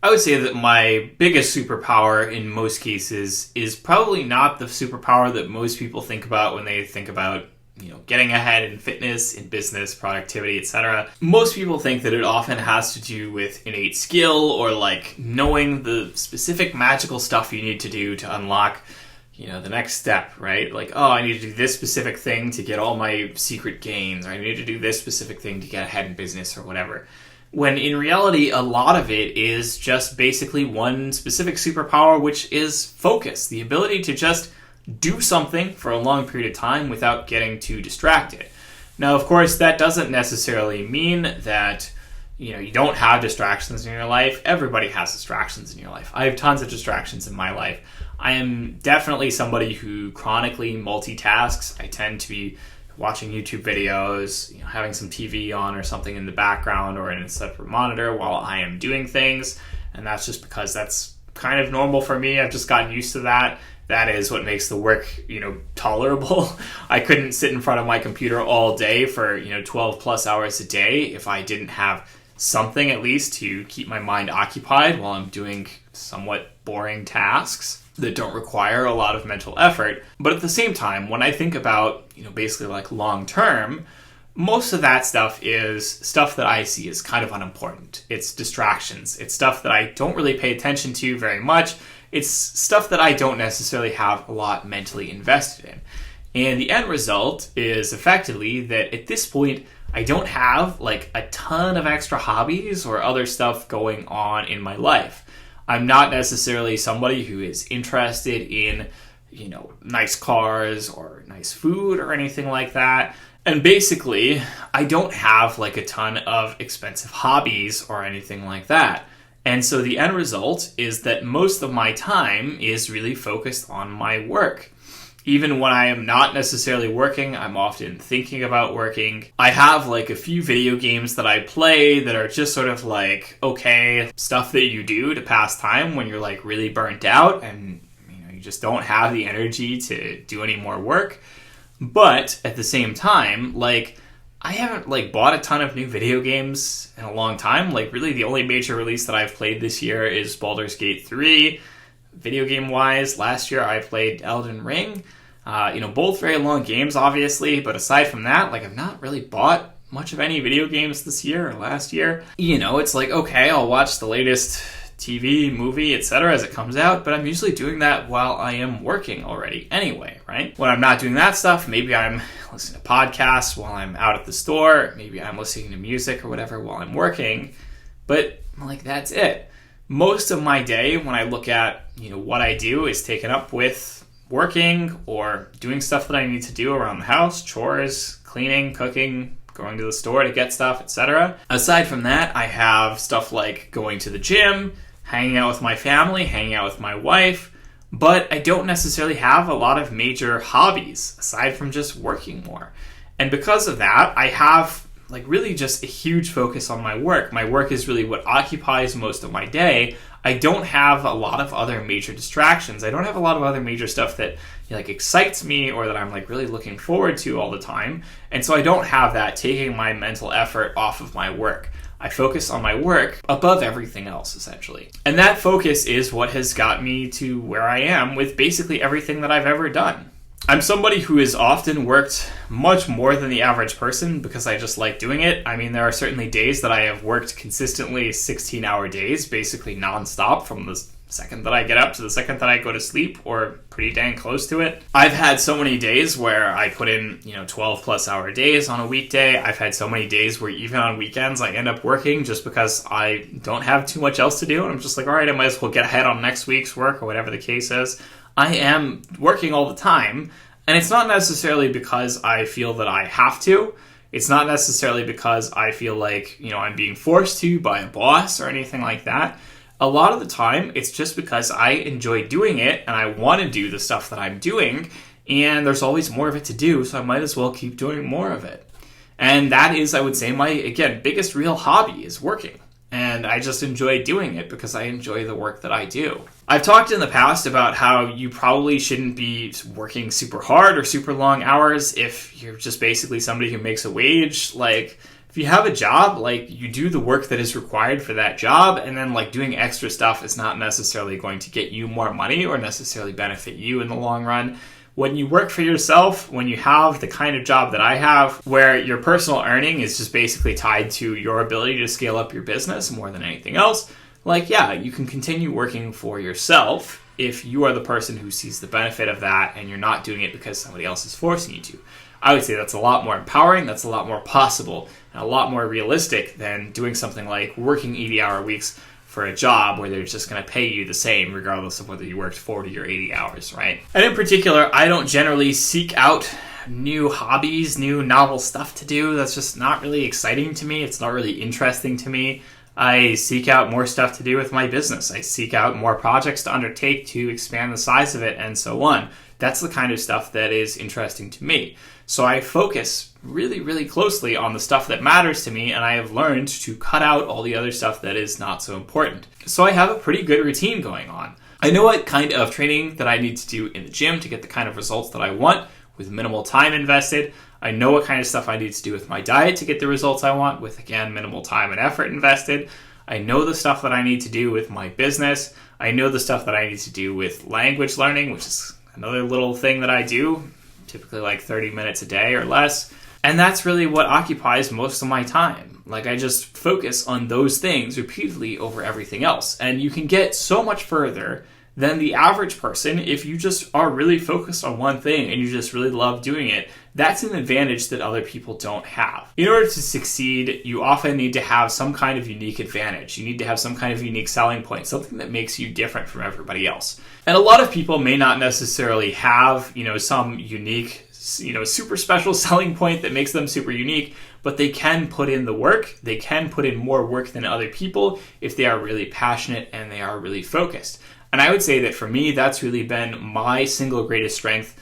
I would say that my biggest superpower in most cases is probably not the superpower that most people think about when they think about, getting ahead in fitness, in business, productivity, etc. Most people think that it often has to do with innate skill or like knowing the specific magical stuff you need to do to unlock, the next step, right? Like, oh, I need to do this specific thing to get all my secret gains, or I need to do this specific thing to get ahead in business or whatever. When in reality, a lot of it is just basically one specific superpower, which is focus. The ability to just do something for a long period of time without getting too distracted. Now, of course, that doesn't necessarily mean that, you don't have distractions in your life. Everybody has distractions in your life. I have tons of distractions in my life. I am definitely somebody who chronically multitasks. I tend to be watching YouTube videos, having some TV on or something in the background or in a separate monitor while I am doing things. And that's just because that's kind of normal for me. I've just gotten used to that. That is what makes the work, tolerable. I couldn't sit in front of my computer all day for, 12 plus hours a day if I didn't have something at least to keep my mind occupied while I'm doing somewhat boring tasks that don't require a lot of mental effort. But at the same time, when I think about, basically like long term, most of that stuff is stuff that I see as kind of unimportant. It's distractions. It's stuff that I don't really pay attention to very much. It's stuff that I don't necessarily have a lot mentally invested in. And the end result is effectively that at this point, I don't have like a ton of extra hobbies or other stuff going on in my life. I'm not necessarily somebody who is interested in, nice cars or nice food or anything like that. And basically, I don't have like a ton of expensive hobbies or anything like that. And so the end result is that most of my time is really focused on my work. Even when I am not necessarily working, I'm often thinking about working. I have like a few video games that I play that are just sort of like, okay, stuff that you do to pass time when you're like really burnt out and you just don't have the energy to do any more work. But at the same time, like, I haven't like bought a ton of new video games in a long time. Like, really the only major release that I've played this year is Baldur's Gate 3. Video game wise, last year I played Elden Ring. Both very long games, obviously, but aside from that, like, I've not really bought much of any video games this year or last year. It's like, okay, I'll watch the latest TV, movie, etc. as it comes out, but I'm usually doing that while I am working already anyway, right? When I'm not doing that stuff, maybe I'm listening to podcasts while I'm out at the store, maybe I'm listening to music or whatever while I'm working, but like, that's it. Most of my day when I look at, what I do is taken up with working or doing stuff that I need to do around the house, chores, cleaning, cooking, going to the store to get stuff, etc. Aside from that, I have stuff like going to the gym, hanging out with my family, hanging out with my wife, but I don't necessarily have a lot of major hobbies aside from just working more. And because of that, I have like really just a huge focus on my work. My work is really what occupies most of my day. I don't have a lot of other major distractions. I don't have a lot of other major stuff that like excites me or that I'm like really looking forward to all the time. And so I don't have that taking my mental effort off of my work. I focus on my work above everything else, essentially. And that focus is what has got me to where I am with basically everything that I've ever done. I'm somebody who has often worked much more than the average person because I just like doing it. I mean, there are certainly days that I have worked consistently 16-hour days, basically nonstop from the second that I get up to the second that I go to sleep, or pretty dang close to it. I've had so many days where I put in, 12 plus hour days on a weekday. I've had so many days where even on weekends I end up working just because I don't have too much else to do. And I'm just like, all right, I might as well get ahead on next week's work or whatever the case is. I am working all the time, and it's not necessarily because I feel that I have to. It's not necessarily because I feel like, I'm being forced to by a boss or anything like that. A lot of the time, it's just because I enjoy doing it and I want to do the stuff that I'm doing, and there's always more of it to do, so I might as well keep doing more of it. And that is, I would say, my, again, biggest real hobby is working. And I just enjoy doing it because I enjoy the work that I do. I've talked in the past about how you probably shouldn't be working super hard or super long hours if you're just basically somebody who makes a wage. Like, If you have a job, like, you do the work that is required for that job, and then like doing extra stuff is not necessarily going to get you more money or necessarily benefit you in the long run. When you work for yourself, when you have the kind of job that I have, where your personal earning is just basically tied to your ability to scale up your business more than anything else, like, yeah, you can continue working for yourself if you are the person who sees the benefit of that and you're not doing it because somebody else is forcing you to. I would say that's a lot more empowering, that's a lot more possible, and a lot more realistic than doing something like working 80-hour weeks for a job where they're just going to pay you the same regardless of whether you worked 40 or 80 hours, right? And in particular, I don't generally seek out new hobbies, new novel stuff to do. That's just not really exciting to me. It's not really interesting to me. I seek out more stuff to do with my business. I seek out more projects to undertake to expand the size of it and so on. That's the kind of stuff that is interesting to me. So I focus really, really closely on the stuff that matters to me, and I have learned to cut out all the other stuff that is not so important. So I have a pretty good routine going on. I know what kind of training that I need to do in the gym to get the kind of results that I want with minimal time invested. I know what kind of stuff I need to do with my diet to get the results I want with, again, minimal time and effort invested. I know the stuff that I need to do with my business. I know the stuff that I need to do with language learning, which is another little thing that I do, typically like 30 minutes a day or less. And that's really what occupies most of my time. Like, I just focus on those things repeatedly over everything else. And you can get so much further than the average person if you just are really focused on one thing and you just really love doing it. That's an advantage that other people don't have. In order to succeed, you often need to have some kind of unique advantage. You need to have some kind of unique selling point, something that makes you different from everybody else. And a lot of people may not necessarily have, some unique, super special selling point that makes them super unique, but they can put in the work. They can put in more work than other people if they are really passionate and they are really focused. And I would say that for me, that's really been my single greatest strength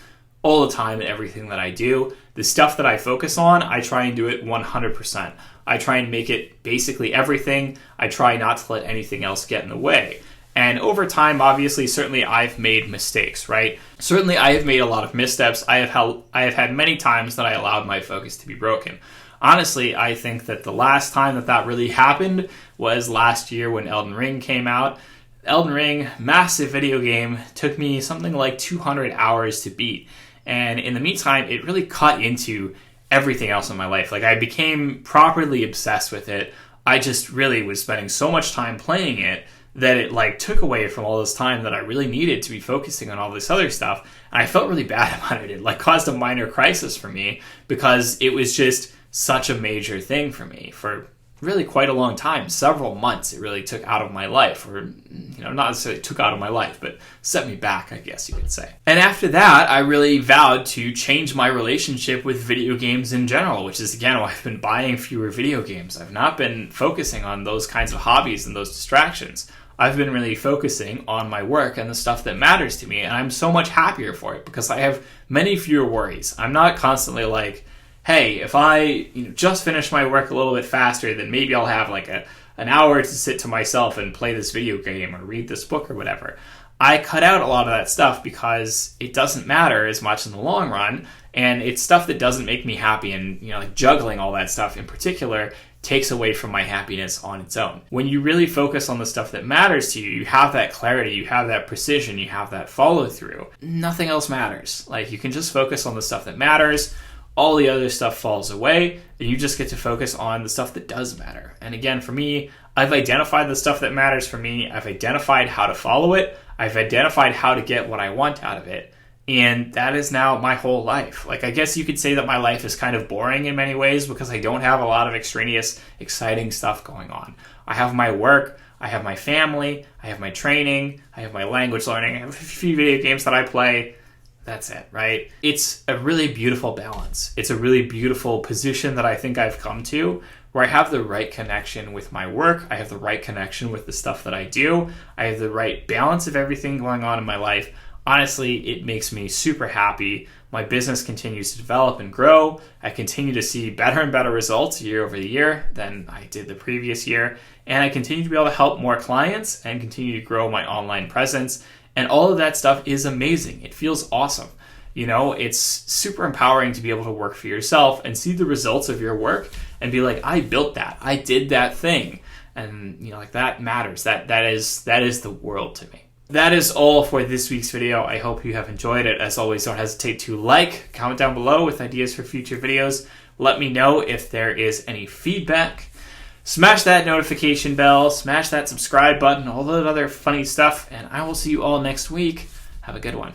all the time in everything that I do. The stuff that I focus on, I try and do it 100%. I try and make it basically everything. I try not to let anything else get in the way. And over time, obviously, certainly I've made mistakes, right? Certainly I have made a lot of missteps. I have had many times that I allowed my focus to be broken. Honestly, I think that the last time that really happened was last year when Elden Ring came out. Elden Ring, massive video game, took me something like 200 hours to beat. And in the meantime, it really cut into everything else in my life. Like, I became properly obsessed with it. I just really was spending so much time playing it that it took away from all this time that I really needed to be focusing on all this other stuff. And I felt really bad about it. It caused a minor crisis for me because it was just such a major thing for me for really quite a long time, several months. It really took out of my life, or not necessarily took out of my life, but set me back, I guess you could say. And after that, I really vowed to change my relationship with video games in general, which is, again, why I've been buying fewer video games. I've not been focusing on those kinds of hobbies and those distractions. I've been really focusing on my work and the stuff that matters to me, and I'm so much happier for it because I have many fewer worries. I'm not constantly like, hey, if I just finish my work a little bit faster, then maybe I'll have an hour to sit to myself and play this video game or read this book or whatever. I cut out a lot of that stuff because it doesn't matter as much in the long run, and it's stuff that doesn't make me happy, and juggling all that stuff in particular takes away from my happiness on its own. When you really focus on the stuff that matters to you, you have that clarity, you have that precision, you have that follow through. Nothing else matters. You can just focus on the stuff that matters. All the other stuff falls away, and you just get to focus on the stuff that does matter. And again, for me, I've identified the stuff that matters for me. I've identified how to follow it. I've identified how to get what I want out of it. And that is now my whole life. I guess you could say that my life is kind of boring in many ways because I don't have a lot of extraneous, exciting stuff going on. I have my work, I have my family, I have my training, I have my language learning, I have a few video games that I play. That's it, right? It's a really beautiful balance. It's a really beautiful position that I think I've come to where I have the right connection with my work. I have the right connection with the stuff that I do. I have the right balance of everything going on in my life. Honestly, it makes me super happy. My business continues to develop and grow. I continue to see better and better results year over year than I did the previous year. And I continue to be able to help more clients and continue to grow my online presence. And all of that stuff is amazing. It feels awesome. It's super empowering to be able to work for yourself and see the results of your work and be like, I built that, I did that thing. And, you know, like, that matters. That is the world to me. That is all for this week's video. I hope you have enjoyed it. As always, don't hesitate to like, comment down below with ideas for future videos. Let me know if there is any feedback. Smash that notification bell, smash that subscribe button, all that other funny stuff, and I will see you all next week. Have a good one.